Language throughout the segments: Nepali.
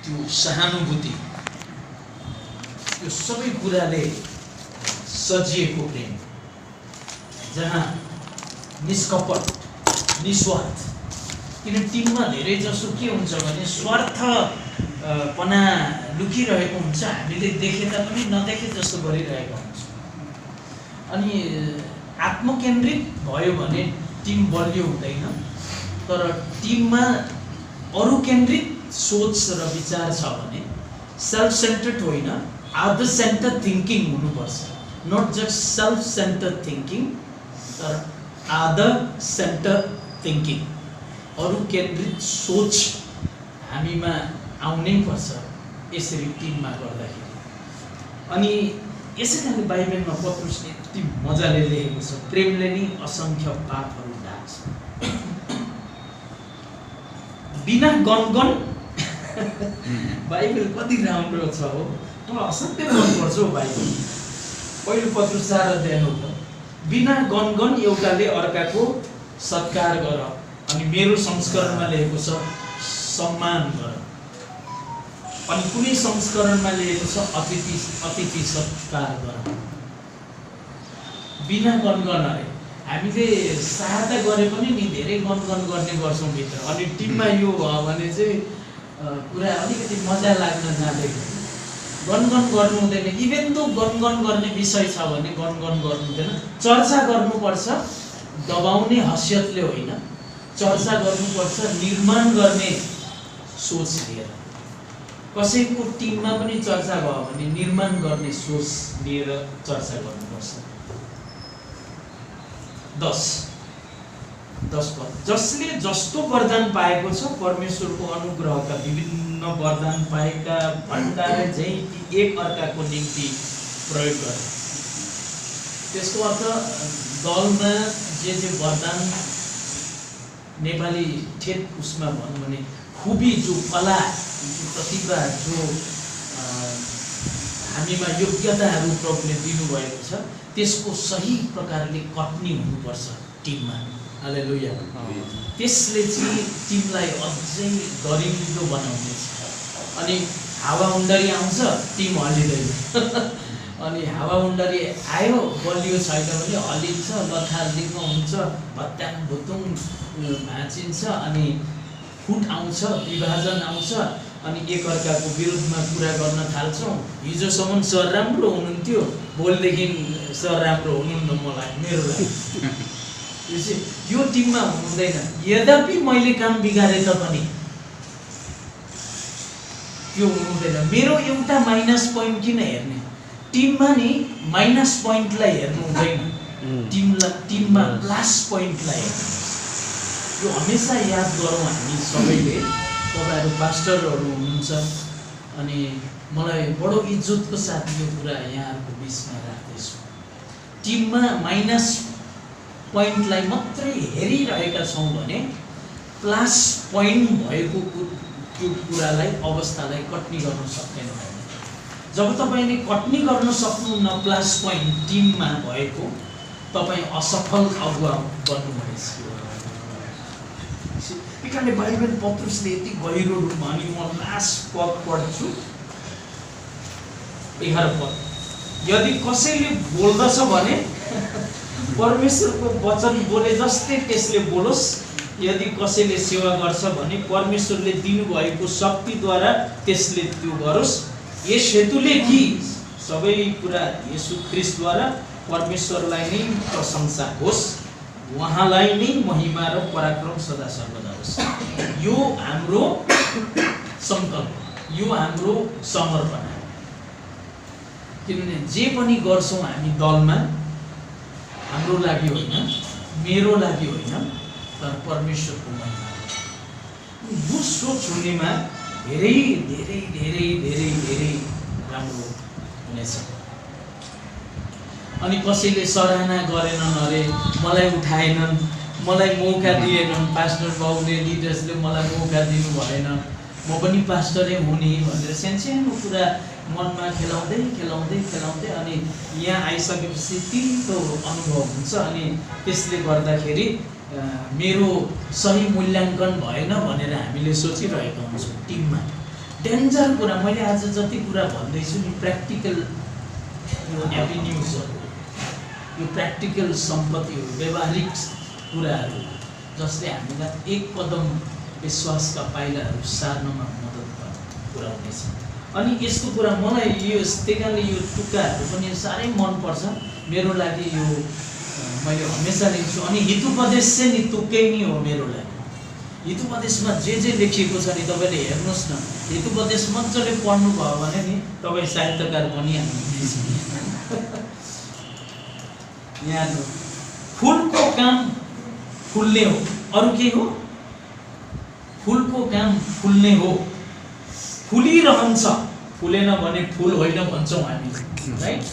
त्यो सहानुभूति, यो सबै कुराले सजिएको प्रेम, जहाँ निष्कपट निस्वार्थ। किन टिममा धेरै जसो के हुन्छ भने स्वार्थपना लुकिरहेको हुन्छ, हामीले देखे तापनि नदेखे जस्तो गरिरहेको हुन्छ। अनि आत्मकेन्द्रित भयो भने टिम बलियो हुँदैन, तर टिममा अरू केन्द्रित सोच र विचार छ भने सेल्फ सेन्टर्ड होइन, अदर सेन्टर्ड थिङ्किङ हुनुपर्छ। Not just self centered thinking, तर अदर सेन्टर्ड थिङ्किङ, अरू केन्द्रित सोच हामीमा आउनै पर्छ यसरी टिममा गर्दाखेरि। अनि यसै कारण बाइबलमा पत्रुसले यति मजाले लेखेको छ, प्रेमले नै असङ्ख्य पापहरू ढाक्छ। बिना गनगन बाइबल कति राम्रो छ हो, मलाई असाध्यै मनपर्छ हो बाइबल। पहिलो पत्रुस 4 अध्याय 9, बिना गनगन एउटाले अर्काको सत्कार गर। अनि मेरो संस्करणमा लेखेको छ सम्मान गर। अनि कुनै संस्करणमा लेखेको छ अतिथि सत्कार गर। बिना गनगन अरे हामीले सहायता गरे पनि नि धेरै गनगन गर्ने गर्छौँ भित्र। अनि टिममा यो भयो भने चाहिँ कुरा अलिकति मजा लाग्न जाँदैन, गनगन गर्नु हुँदैन। इभेन दो गनगन गर्ने विषय छ भने गनगन गर्नु हुँदैन। चर्चा गर्नुपर्छ, दबाउने हसियतले होइन, चर्चा गर्नुपर्छ निर्माण गर्ने सोच लिएर। कसैको टिममा पनि चर्चा भयो भने निर्माण गर्ने सोच लिएर चर्चा गर्नुपर्छ। 10 पद, जसले जस्तो वरदान पाएको छ परमेश्वरको अनुग्रहका विभिन्न वरदान पाएका भण्डार झैँ एक अर्काको निम्ति प्रयोग गर। त्यसको अर्थ दलमा जे वरदान, नेपाली ठेट उसमा भनौँ भने खुबी, जो कला, जो प्रतिभा, जो हामीमा योग्यताहरू प्रभुले दिनुभएको छ, त्यसको सही प्रकारले कट्नी हुनुपर्छ टिममा। हालेलुया। त्यसले चाहिँ टिमलाई अझै दरिलो बनाउनेछ। अनि हावाहुन्डरी आउँछ, टिम हल्लिँदैन। अनि हावाहुन्डरी आयो, बलियो छैन भने हल्लिन्छ, लथालिङ्ग हुन्छ, भत्याङ भुतुङ भाँचिन्छ, अनि फुट आउँछ, विभाजन आउँछ, अनि एकअर्काको विरुद्धमा कुरा गर्न थाल्छौँ। हिजोसम्म सर राम्रो हुनुहुन्थ्यो, भोलिदेखि सर राम्रो हुनुहुन्न मलाई, मेरो लागि। यो टिममा हुँदैन। यद्यपि मैले काम बिगारे तापनि त्यो हुँदैन। मेरो एउटा माइनस पोइन्ट किन हेर्ने? टिममा नि माइनस पोइन्टलाई हेर्नु हुँदैन, टिममा प्लस पोइन्टलाई हेर्नु। यो हमेसा याद गरौँ हामी सबैले। तपाईँहरू पास्टरहरू हुनुहुन्छ, अनि मलाई बडो इज्जतको साथ यो कुरा यहाँहरूको बिचमा राख्दैछु। टिममा माइनस पोइन्टलाई मात्रै हेरिरहेका छौँ भने प्लस पोइन्ट भएको त्यो कुरालाई, अवस्थालाई कट्नी गर्न सक्दैन। जब तपाईँले कट्नी गर्न सक्नुहुन्न प्लस पोइन्ट टिममा भएको, तपाईँ असफल अगुवा बन्नुभएछ। किनभने बाइबल पत्रुसले यति गहिरो रूपमा, अनि म लास्ट पद पढ्छु 11 पद, यदि कसैले बोल्दछ भने परमेश्वरको वचन बोले जस्तै त्यसले बोलोस्। यदि कसैले सेवा गर्छ भने परमेश्वरले दिनुभएको शक्तिद्वारा त्यसले त्यो गरोस्। यस हेतुले कि सबै कुरा येशू ख्रीष्टद्वारा परमेश्वरलाई नै प्रशंसा होस्, उहाँलाई नै महिमा र पराक्रम सदा सर्वदा होस्। यो हाम्रो सङ्कल्प, यो हाम्रो समर्पण। किनभने जे पनि गर्छौँ हामी दलमा, हाम्रो लागि होइन, मेरो लागि होइन, तर परमेश्वरको महिमा। यो सोच हुनेमा धेरै धेरै धेरै धेरै धेरै राम्रो हुनेछ। अनि कसैले सराहना गरेनन्, अरे मलाई उठाएनन्, मलाई मौका दिएनन्, पास्टर बाउले, लिडर्सले मलाई मौका दिनु भएन, म पनि पास्टरै हुने भनेर सानो कुरा मनमा खेलाउँदै खेलाउँदै खेलाउँदै अनि यहाँ आइसकेपछि तितो अनुभव हुन्छ। अनि त्यसले गर्दाखेरि मेरो सही मूल्याङ्कन भएन भनेर हामीले सोचिरहेका हुन्छौँ टिममा। डेन्जर कुरा मैले आज जति कुरा भन्दैछु नि प्र्याक्टिकल यो एभिन्युजहरू, यो प्र्याक्टिकल सम्पत्तिहरू, व्यवहारिक कुराहरू जसले हामीलाई एक कदम विश्वासका पाइलाहरू सार्नमा मद्दत पुर्याउनेछ। अनि यस्तो कुरा मलाई यो त्यही कारणले यो टुक्काहरू पनि साह्रै मनपर्छ मेरो लागि। यो मैले हमेसा लेख्छु। अनि हितोपदेश चाहिँ नि तुक्कै नै हो मेरो लागि। हितोपदेशमा जे लेखिएको छ नि तपाईँले हेर्नुहोस् न, हितोपदेश मजाले पढ्नुभयो भने नि तपाईँ साहित्यकार बनिहाल्नुहुन्छ। यहाँ फुलको काम फुल्ने हो, अरू के हो? फुलको काम फुल्ने हो, फुलिरहन्छ, फुलेन भने फुल होइन भन्छौँ हामी, राइट?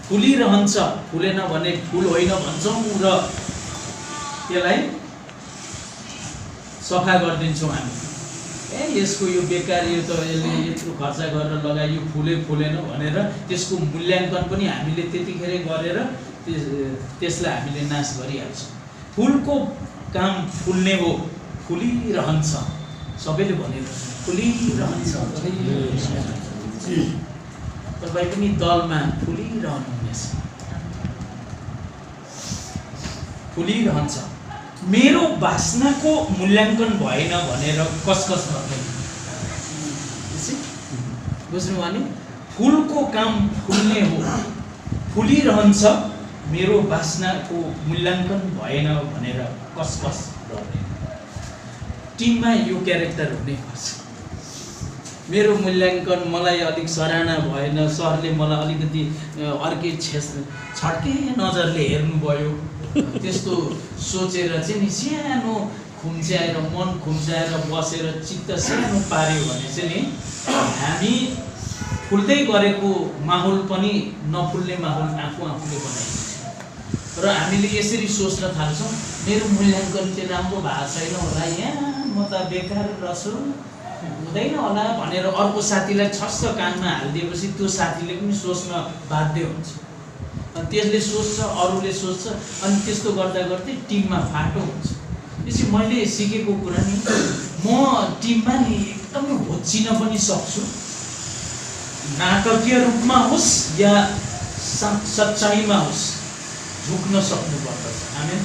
फुलिरहन्छ, फुलेन भने फुल होइन भन्छौँ र त्यसलाई सफा गरिदिन्छौँ हामी। यसको यो बेकार, यो त यसले यत्रो खर्च गरेर लगायो, फुलेन भनेर त्यसको मूल्याङ्कन पनि हामीले त्यतिखेरै गरेर त्यसलाई हामीले नाश गरिहाल्छौँ। फुलको काम फुल्ने हो, फुलिरहन्छ, सबैले भनेर फुलिरहन्छ। तपाईँ पनि दलमा फुलिरहनुहुनेछ, फुलिरहन्छ। मेरो वासनाको मूल्याङ्कन भएन भनेर कसकस गर्दैन, बुझ्नुभयो नि? फुलको काम फुल्ने हो, फुलिरहन्छ, मेरो वासनाको मूल्याङ्कन भएन भनेर कसकस गर्दैन। टिममा यो क्यारेक्टर हुनैपर्छ। मेरो मूल्याङ्कन मलाई अलिक सराहना भएन, सरले मलाई अलिकति अर्कै छड्के नजरले हेर्नुभयो, त्यस्तो सोचेर चाहिँ नि सानो खुम्च्याएर, मन खुम्च्याएर बसेर चित्त सानो पार्यो भने चाहिँ नि हामी फुल्दै गरेको माहौल पनि नफुल्ने माहौल आफूले बनाइन्छ। र हामीले यसरी सोच्न थाल्छौँ मेरो मूल्याङ्कन चाहिँ राम्रो भएको छैन होला, यहाँ म त बेकार रहेछु, हुँदैन होला भनेर अर्को साथीलाई छस्स कानमा हालिदिएपछि त्यो साथीले पनि सोच्न बाध्य हुन्छ। अनि त्यसले सोच्छ, अरूले सोच्छ, अनि त्यस्तो गर्दा गर्दै टिममा फाटो हुन्छ। त्यसपछि मैले सिकेको कुरा नि म टिममा नि एकदमै होचिन पनि सक्छु, नाटकीय रूपमा होस् या सच्चाइमा होस्, झुक्न सक्नुपर्दछ। आमेन।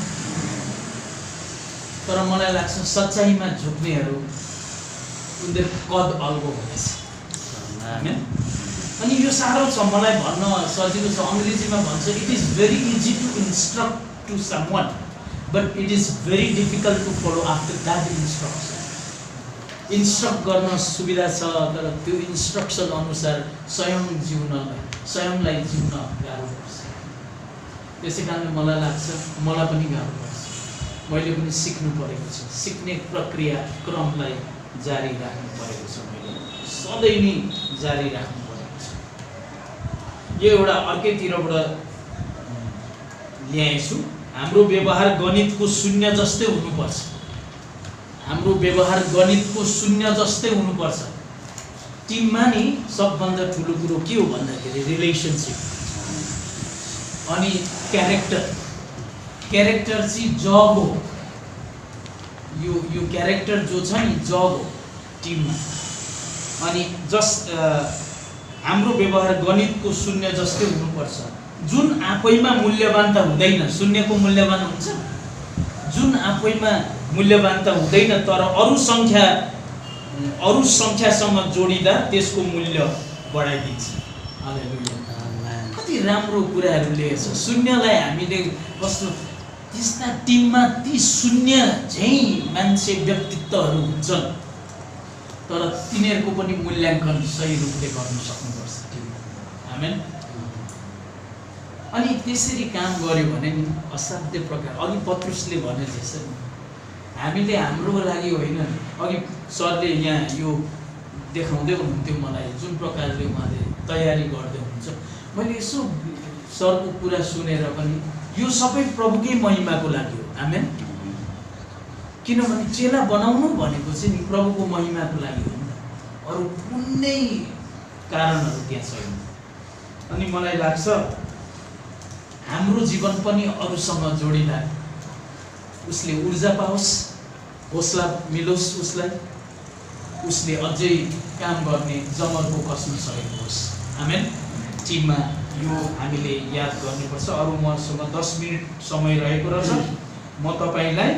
तर मलाई लाग्छ सच्चाइमा झुक्नेहरू उनीहरू कद अल्गो हुनेछ। आमेन। अनि यो साह्रो छ, मलाई भन्न सजिलो छ। अङ्ग्रेजीमा भन्छ it is very easy to instruct to someone but it is very difficult to follow after that instruction. Instruct गर्न सुविधा छ, तर त्यो इन्स्ट्रक्सन अनुसार स्वयंलाई जिउन गाह्रो पर्छ। त्यसै कारणले मलाई लाग्छ मलाई पनि गाह्रो पर्छ, मैले पनि सिक्नु परेको छ। सिक्ने प्रक्रिया क्रमलाई जारी राख्नु परेको छ, मैले सधैँ नै जारी राख्नु परेको छ। यो एउटा अर्कैतिरबाट ल्याएछु। हाम्रो व्यवहार गणितको शून्य जस्तै हुनुपर्छ। हाम्रो व्यवहार गणितको शून्य जस्तै हुनुपर्छ। टिममा नि सबभन्दा ठुलो कुरो के हो भन्दाखेरि रिलेसनसिप अनि क्यारेक्टर चाहिँ जग हो। यो क्यारेक्टर जो छ नि जग हो टिममा। अनि हाम्रो व्यवहार गणितको शून्य जस्तै हुनुपर्छ। जुन आफैमा मूल्यवान त हुँदैन, शून्यको मूल्यवान हुन्छ। जुन आफैमा मूल्यवान त हुँदैन, तर अरू सङ्ख्यासँग जोडिँदा त्यसको मूल्य बढाइदिन्छ। हालेलुया। कति राम्रो कुराहरू लेखेछ। शून्यलाई हामीले कस्तो त्यस्ता टिममा ती शून्य झैँ मान्छे व्यक्तित्वहरू हुन्छन्, तर तिनीहरूको पनि मूल्याङ्कन सही रूपले गर्न सक्नुपर्छ टिममा। आमेन। अनि त्यसरी काम गर्यो भने नि असाध्य प्रकार, अघि पत्रुसले भने जसरी हामीले हाम्रो लागि होइन, अघि सरले यहाँ यो देखाउँदै हुनुहुन्थ्यो मलाई जुन प्रकारले उहाँले तयारी गर्दै हुनुहुन्छ। मैले यसो सरको कुरा सुनेर पनि यो सबै प्रभुकै महिमाको लागि हो। आमेन। किनभने चेला बनाउनु भनेको चाहिँ नि प्रभुको महिमाको लागि हो नि त, अरू कुनै कारणहरू त्यहाँ छैन। अनि मलाई लाग्छ हाम्रो जीवन पनि अरूसँग जोडिँदा उसले ऊर्जा पाओस्, हौसला मिलोस् उसलाई। उसले अझै काम गर्ने जमर्को कस्न सकेको होस्। आमेन। टिममा यो हामीले याद गर्नुपर्छ। अरू मसँग 10 मिनेट समय रहेको रहेछ, म तपाईलाई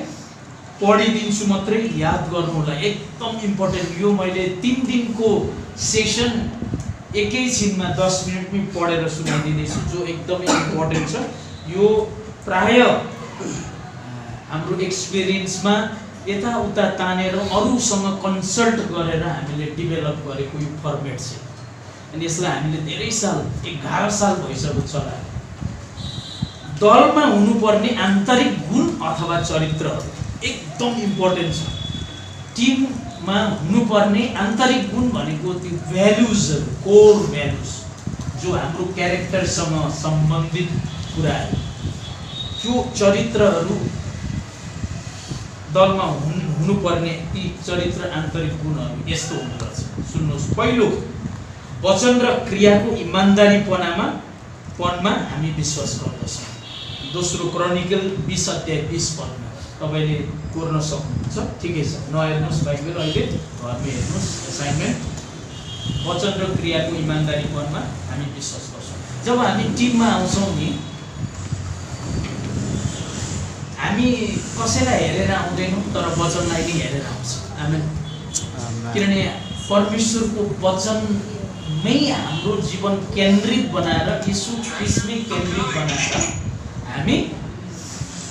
पढिदिन्छु मात्रै, याद गर्नु होला। एकदम इम्पोर्टेन्ट यो। मैले 3 दिनको सेसन एकैछिनमा 10 मिनेटमै पढेर सुनाइदिँदैछु, जो एकदमै इम्पोर्टेन्ट छ। यो प्राय हाम्रो एक्सपिरियन्समा यताउता तानेर अरूसँग कन्सल्ट गरेर हामीले डेभलप गरेको यो फर्मेट छ। अनि यसलाई हामीले धेरै साल, 11 साल भइसक्यो चलाएको। दलमा हुनुपर्ने आन्तरिक गुण अथवा चरित्रहरू एकदम इम्पोर्टेन्ट छ। टिममा हुनुपर्ने आन्तरिक गुण भनेको त्यो भ्यालुजहरू, कोर भ्यालुज, जो हाम्रो क्यारेक्टरसँग सम्बन्धित कुराहरू, त्यो चरित्रहरू दलमा हुनुपर्ने ती चरित्र आन्तरिक गुणहरू यस्तो हुनुपर्छ। सुन्नुहोस्, पहिलो, वचन र क्रियाको इमान्दारीपनमा हामी विश्वास गर्दछौँ। दोस्रो क्रोनिकल 20 अध्याय 20 पदमा तपाईले कोर्न सक्नुहुन्छ। ठिकै छ, नहेर्नुहोस् बाइबल, अहिले घरमै हेर्नुहोस्। असाइनमेन्ट, वचन र क्रियाको इमान्दारीपनमा हामी विश्वास गर्छौँ। जब हामी टिममा आउँछौँ नि, हामी कसैलाई हेरेर आउँदैनौँ, तर वचनलाई नै हेरेर आउँछौँ। आमेन। किनभने परमेश्वरको वचनमै हाम्रो जीवन केन्द्रित बनाएर, यीशु ख्रीष्टमै केन्द्रित बनाएर हामी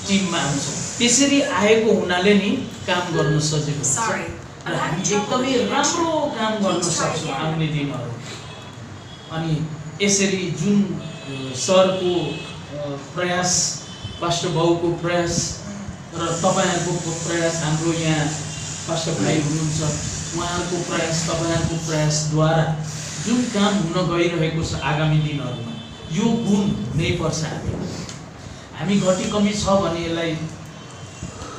टिममा आउँछौँ। त्यसरी आएको हुनाले नि काम गर्न सजिलो हुन्छ र हामी एकदमै राम्रो काम गर्न सक्छौँ आउने दिनहरू। अनि यसरी जुन सरको प्रयास, पास्टर बाउको प्रयास र तपाईहरुको प्रयास, हाम्रो यहाँ पास्टर भाइ हुनुहुन्छ, उहाँको प्रयास, तपाईहरुको प्रयासद्वारा जुन काम हुन गइरहेको छ आगामी दिनहरूमा, यो गुण हुनै पर्छ। हामी घटी कमी छ भने यसलाई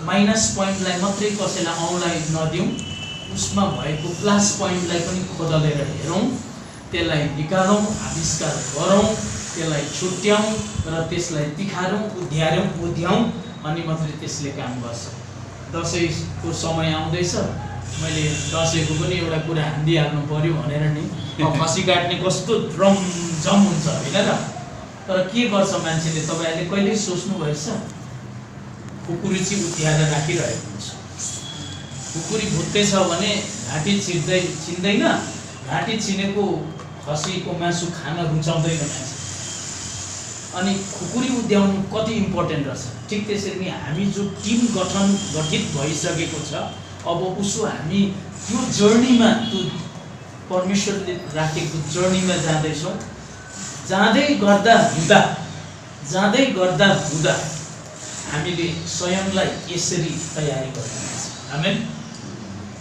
माइनस पोइन्टलाई मात्रै कसैलाई औँलाई नदिउँ, उसमा भएको प्लस पोइन्टलाई पनि खोदलेर हेरौँ, त्यसलाई निकालौँ, आविष्कार गरौँ, त्यसलाई छुट्याउँ र त्यसलाई तिखारौँ, उध्याउँ, अनि मात्रै त्यसले काम गर्छ। दसैँको समय आउँदैछ, मैले दसैँको पनि एउटा कुरा हान्दिहाल्नु पर्यो भनेर नि, खसी काट्ने कस्तो रमझम हुन्छ होइन र? तर के गर्छ मान्छेले, तपाईहरुले कहिल्यै सोच्नु भएछ? खुकुरी चाहिँ उध्याएर राखिरहेको हुन्छ। खुकुरी भुत्ते छ भने घाँटी छिन्दैन, घाँटी छिनेको खसीको मासु खान रुचाउँदैन मान्छे। अनि खुकुरी उध्याउनु कति इम्पोर्टेन्ट रहेछ। ठिक त्यसरी नै हामी जो टिम गठित भइसकेको छ, अब उसो हामी त्यो जर्नीमा, त्यो परमेश्वरले राखेको जर्नीमा जाँदैछौँ। जाँदै गर्दा हुँदा हामीले स्वयंलाई यसरी तयारी गर्नुपर्छ। आमेन।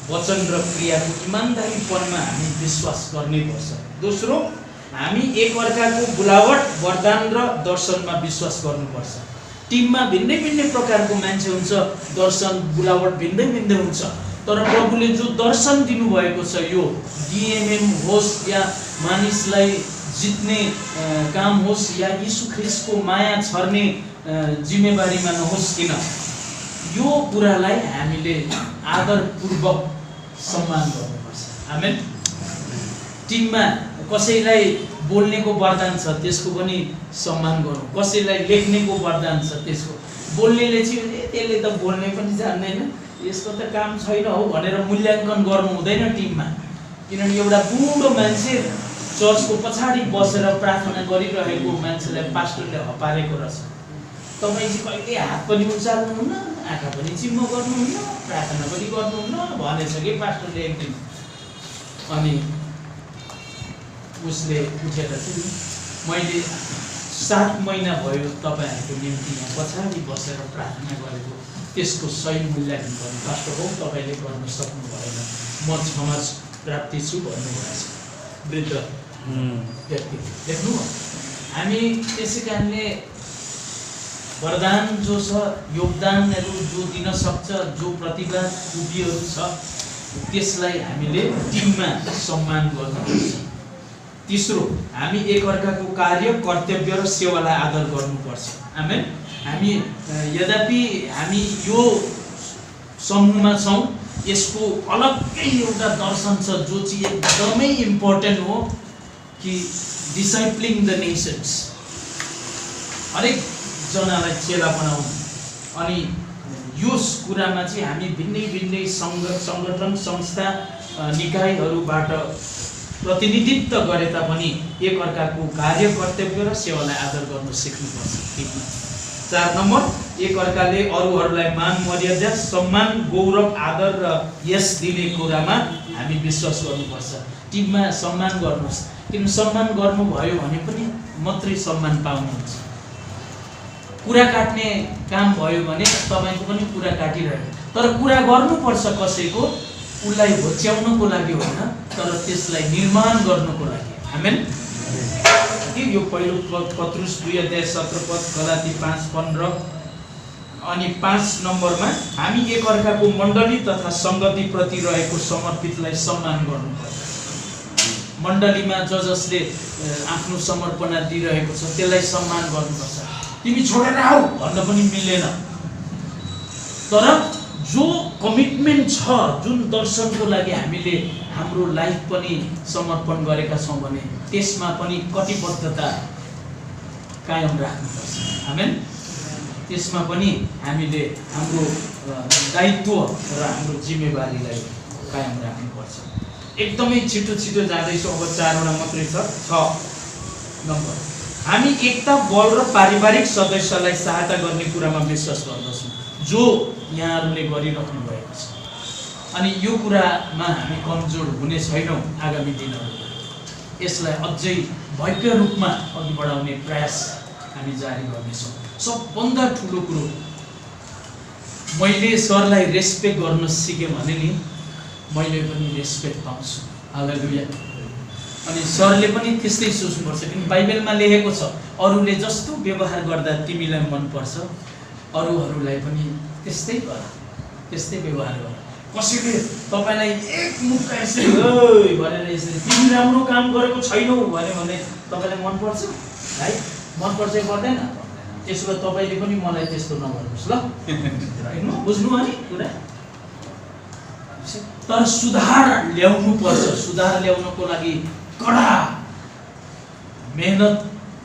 वचन र क्रियाको इमान्दारीपनमा हामी विश्वास गर्नुपर्छ। दोस्रो, हामी एकअर्काको बोलावट, वरदान र दर्शनमा विश्वास गर्नुपर्छ। टिममा भिन्दै भिन्दै प्रकारको मान्छे हुन्छ, दर्शन बोलावट भिन्दै भिन्दै हुन्छ, तर प्रभुले जो दर्शन दिनुभएको छ, यो डिएमएम होस् या मानिसलाई जित्ने काम होस् या यीशु ख्रीष्टको माया छर्ने जिम्मेवारीमा नहोस् किन, यो कुरालाई हामीले आदरपूर्वक सम्मान गर्नुपर्छ। आमेन। टिममा कसैलाई बोल्नेको वरदान छ, त्यसको पनि सम्मान गरौँ। कसैलाई लेख्नेको वरदान छ, त्यसको बोल्नेले चाहिँ त्यसले त बोल्नै पनि जान्दैन, यसको त काम छैन हो भनेर मूल्याङ्कन गर्नु हुँदैन टिममा। किनभने एउटा बुढो मान्छे चर्चको पछाडि बसेर प्रार्थना गरिरहेको मान्छेलाई पास्टरले हपारेको रहेछ। तपाईँ चाहिँ कहिले हात पनि उचाल्नुहुन्न, आँखा पनि चिम्म गर्नुहुन्न, प्रार्थना पनि गर्नुहुन्न भनेछ कि पास्टरले एक दिन। अनि उसले उठेर चाहिँ, मैले 7 महिना भयो तपाईँहरूको निम्ति यहाँ पछाडि बसेर प्रार्थना गरेको, त्यसको सही मूल्याङ्कन गर्नु पास्टर हो, तपाईँले गर्न सक्नु भएन, म क्षमा प्राप्ति छु भन्नुभएको छ वृद्ध व्यक्ति। देख्नु, हामी त्यसै कारणले वरदान जो छ, योगदानहरू जो दिन सक्छ, जो प्रतिभा खुबीहरू छ, त्यसलाई हामीले टिममा सम्मान गर्नुपर्छ। तेस्रो, हामी एकअर्काको कार्य, कर्तव्य र सेवालाई आदर गर्नुपर्छ। आमेन। हामी यद्यपि हामी यो समूहमा छौँ। यसको अलग्गै एउटा दर्शन छ जो चाहिँ एकदमै इम्पोर्टेन्ट हो कि डिसाइप्लिङ द नेसन्स, हरेक जनालाई चेला बनाउनु। अनि यो कुरामा चाहिँ हामी भिन्नै भिन्नै सङ्गठन संस्था निकायहरूबाट प्रतिनिधित्व गरे तापनि एकअर्काको कार्य कर्तव्य र सेवालाई आदर गर्नु सिक्नुपर्छ। 4 नम्बर, एकअर्काले अरूहरूलाई मान मर्यादा सम्मान गौरव आदर र यस दिने कुरामा हामी विश्वास गर्नुपर्छ। टिममा सम्मान गर्नुहोस्, किन सम्मान गर्नुभयो भने पनि मात्रै सम्मान पाउनुहुन्छ। कुरा काट्ने काम भयो भने तपाईँको पनि कुरा काटिरह्यो, तर कुरा गर्नुपर्छ कसैको, उसलाई होच्याउनको लागि होइन, तर त्यसलाई निर्माण गर्नको लागि। आमेन। यो पहिलो पत्रुस 2:17 गलाती 5:15 अनि 5 नम्बरमा हामी एकअर्काको मण्डली तथा सङ्गति प्रति रहेको समर्पितलाई सम्मान गर्नुपर्छ। मण्डलीमा जसले आफ्नो समर्पणा दिइरहेको छ त्यसलाई सम्मान गर्नुपर्छ। तिमी छोडेर आऊ भन्न पनि मिल्दैन, तर जो कमिटमेन्ट छ, जुन दर्शनको लागि हामीले हाम्रो लाइफ पनि समर्पण गरेका छौँ भने त्यसमा पनि कटिबद्धता कायम राख्नुपर्छ। आमेन। त्यसमा पनि हामीले हाम्रो दायित्व र हाम्रो जिम्मेवारीलाई कायम राख्नुपर्छ। एकदमै छिटो छिटो जाँदैछौँ, अब 4 वटा मात्रै छ। 6 नम्बर, हामी एकता बल र पारिवारिक सदस्यलाई सहायता गर्ने कुरामा विश्वास गर्दछौँ, जो यहाँहरूले गरिराख्नु भएको छ। अनि यो कुरामा हामी कमजोर हुने छैनौँ। आगामी दिनहरूमा यसलाई अझै भव्य रूपमा अघि बढाउने प्रयास हामी जारी गर्नेछौँ। सबभन्दा ठुलो कुरो, मैले सरलाई रेस्पेक्ट गर्न सिकेँ भने नि मैले पनि रेस्पेक्ट पाउँछु। हालेलुया। अनि सरले पनि त्यस्तै सोच्नुपर्छ, किन बाइबलमा लेखेको छ अरूले जस्तो व्यवहार गर्दा तिमीलाई मनपर्छ, अरूहरूलाई पनि त्यस्तै गर, त्यस्तै व्यवहार गर। कसैले तपाईँलाई एक मुक्का यसरी ओइ भनेर यसरी तिमी राम्रो काम गरेको छैनौ भन्यो भने तपाईँलाई मनपर्छ है? मनपर्छ पर्दैन? त्यसो भए तपाईँले पनि मलाई त्यस्तो नगर्नुहोस् ल, होइन? बुझ्नु अनि कुरा? तर सुधार ल्याउनु पर्छ। सुधार ल्याउनको लागि कडा मेहनत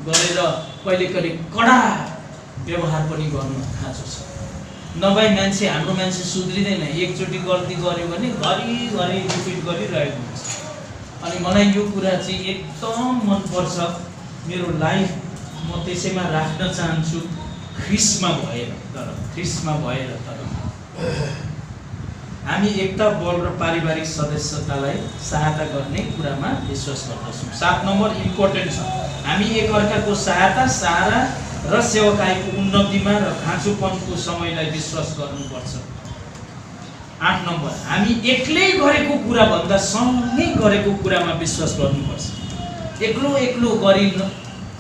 गरेर कहिले कहिले कडा व्यवहार पनि गर्नु खाँचो छ। नभए हाम्रो मान्छे सुध्रिँदैन। एकचोटि गल्ती गर्यो भने घरिघरि रिपिट गरिरहेको हुन्छ। अनि मलाई यो कुरा चाहिँ एकदम मनपर्छ। मेरो लाइफ म त्यसैमा राख्न चाहन्छु, ख्रिस्टमा भएर। तर हामी एकता बल र पारिवारिक सदस्यतालाई सहायता गर्ने कुरामा विश्वास गर्दछौँ। 7 नम्बर इम्पोर्टेन्ट छ, हामी एकअर्काको सहायता, सहारा र सेवकाईको उन्नतिमा र खाँचोपनको समयलाई विश्वास गर्नुपर्छ। 8 नम्बर, हामी एक्लै गरेको कुरा भन्दा सँगै गरेको कुरामा विश्वास गर्नुपर्छ। एक्लो गरी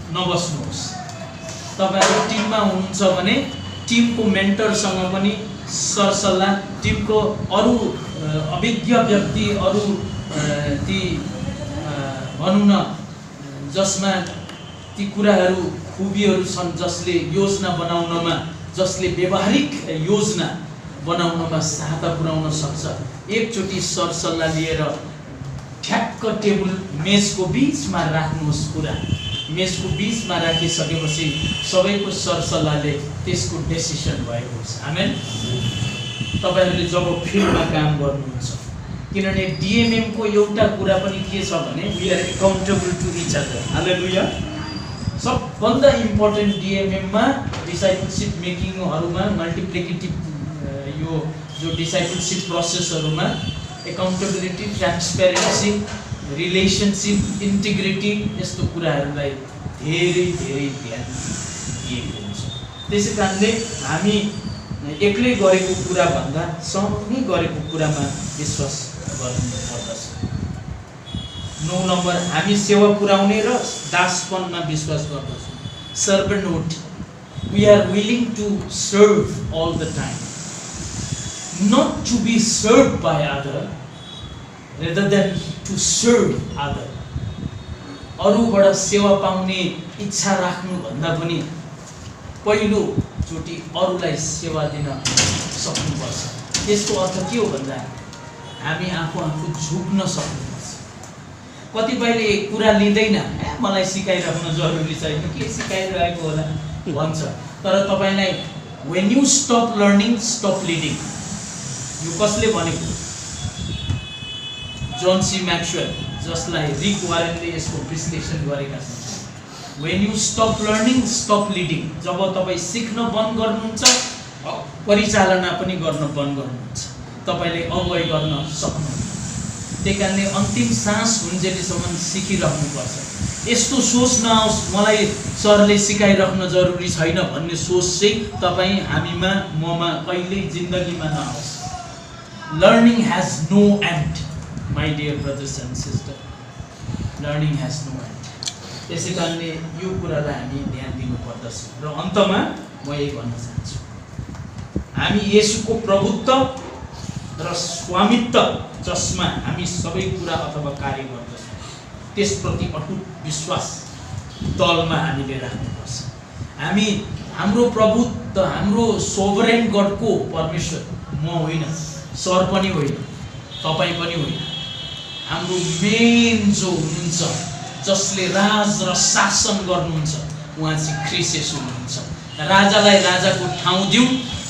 नबस्नुहोस्। तपाईँहरू टिममा हुनुहुन्छ भने टिमको मेन्टरसँग पनि सरसल्लाह, टिमको अरू अभिज्ञ व्यक्ति, अरू ती भनौँ न जसमा ती कुराहरू खुबीहरू छन्, जसले योजना बनाउनमा, जसले व्यवहारिक योजना बनाउनमा सहायता पुर्याउन सक्छ, एकचोटि सरसल्लाह लिएर ठ्याक्क टेबल मेजको बिचमा राख्नुहोस्। कुरा मेजको बिचमा राखिसकेपछि सबैको सरसल्लाहले त्यसको डेसिसन भएको हुन्छ। आमेन। तपाईँहरूले जब फिल्डमा काम गर्नुहुन्छ, किनभने डिएमएमको एउटा कुरा पनि के छ भने we are accountable to each other. Hallelujah. सबभन्दा इम्पोर्टेन्ट डिएमएममा डिसाइपलसिप मेकिङहरूमा, मल्टिप्लिकेटिभ यो जो डिसाइपलसिप प्रोसेसहरूमा एकाउन्टेबिलिटी, ट्रान्सपेरेन्सी, रिलेसनसिप, इन्टिग्रिटी यस्तो कुराहरूलाई धेरै ध्यान दिएको हुन्छ। त्यसै कारणले हामी एक्लै गरेको कुरा भन्दा सँगै गरेको कुरामा विश्वास गर्नुपर्दछ। 9 नम्बर, हामी सेवा पुर्याउने र दासपनमा विश्वास गर्दछौँ। Servanthood, we are willing to serve all the time, not to be serve by other rather than to serve other। अरूबाट सेवा पाउने इच्छा राख्नु भन्दा पनि पहिलोचोटि अरूलाई सेवा दिन सक्नुपर्छ। यसको अर्थ के हो भन्दा हामी आफू झुक्न सक्नुपर्छ। कतिपयले कुरा लिँदैन, मलाई सिकाइराख्न जरुरी छैन, के सिकाइरहेको होला भन्छ। तर तपाईलाई when you stop learning, stop leading। यो कसले भनेको? जोन सी मैक्सवेल, जसलाई रिक वारेनले यसको विश्लेषण गरेका छन्। when you stop learning, stop leading। जब तपाईँ सिक्न बन्द गर्नुहुन्छ, परिचालना पनि गर्न बन्द गर्नुहुन्छ, तपाईले अगुवाई गर्न सक्नुहुन्न। त्यही कारणले अन्तिम सास हुन्जेलसम्म सिकिराख्नुपर्छ। यस्तो सोच नआओस् मलाई सरले सिकाइराख्न जरुरी छैन भन्ने सोच चाहिँ तपाईँ हामीमा ममा कहिल्यै जिन्दगीमा नआओस्। Learning has no end my dear brothers and sister, learning has no end. त्यसै कारणले यो कुरालाई हामी ध्यान दिनुपर्दछ। र अन्तमा म यही भन्न चाहन्छु, हामी येशूको प्रभुत्व र स्वामित्व जसमा हामी सबै कुरा अथवा कार्य गर्दछौँ त्यसप्रति अटुट विश्वास दलमा हामीले राख्नुपर्छ। हाम्रो प्रभु त हाम्रो सोभरेन गडको परमेश्वर म होइन, सर पनि होइन, तपाईँ पनि होइन। हाम्रो मेन जो हुनुहुन्छ, जसले राज र शासन गर्नुहुन्छ, उहाँ चाहिँ ख्रीष्ट येशू हुनुहुन्छ। राजालाई राजाको ठाउँ दिउँ,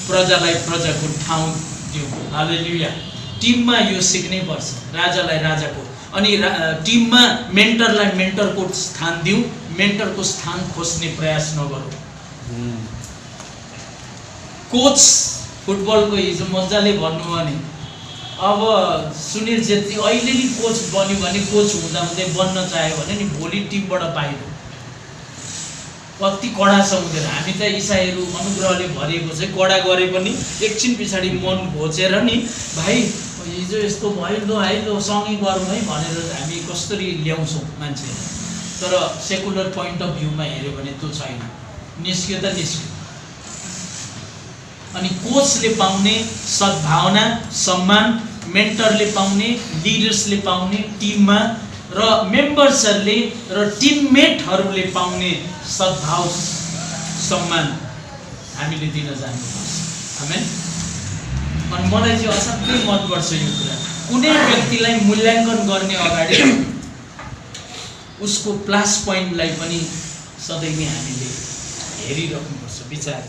प्रजालाई प्रजाको ठाउँ दिउँ। हालेलुया। टिममा यो सिक्नै पर्छ, राजालाई राजाको, अनि टिममा मेन्टरलाई मेन्टरको स्थान दिउँ, मेन्टरको स्थान खोज्ने प्रयास नगरौँ। कोच फुटबलको हिजो मजाले भन्नु भने, अब सुनिल छेत्री अहिले नि कोच बन्यो भने कोच हुँदा हुँदै बन्न चाह्यो भने नि भोलि टिमबाट बाहिर। कति कडा छ उनीहरू। हामी त इसाईहरू अनुग्रहले भरिएको चाहिँ कडा गरे पनि एकछिन पछाडि मन घोचेर नि भाइ हिजो यस्तो भयो, लो है लो सँगै गरौँ है भनेर हामी कसरी ल्याउँछौँ मान्छे। तर सेकुलर पोइन्ट अफ भ्यूमा हेऱ्यो भने त्यो छैन, निस्क्यो त निस्क्यो। अनि कोचले पाउने सद्भावना, सम्मान, मेन्टरले पाउने, लिडर्सले पाउने टिममा, र मेम्बर्सहरूले र टिममेटहरूले पाउने सद्भाव, सम्मान हामीले दिन जान्नुपर्छ। आमेन। अनि मलाई चाहिँ असाध्यै मनपर्छ यो कुरा। कुनै व्यक्तिलाई मूल्याङ्कन गर्ने अगाडि उसको प्लस पोइन्टलाई पनि सधैँ नै हामीले हेरिराख्नुपर्छ, विचार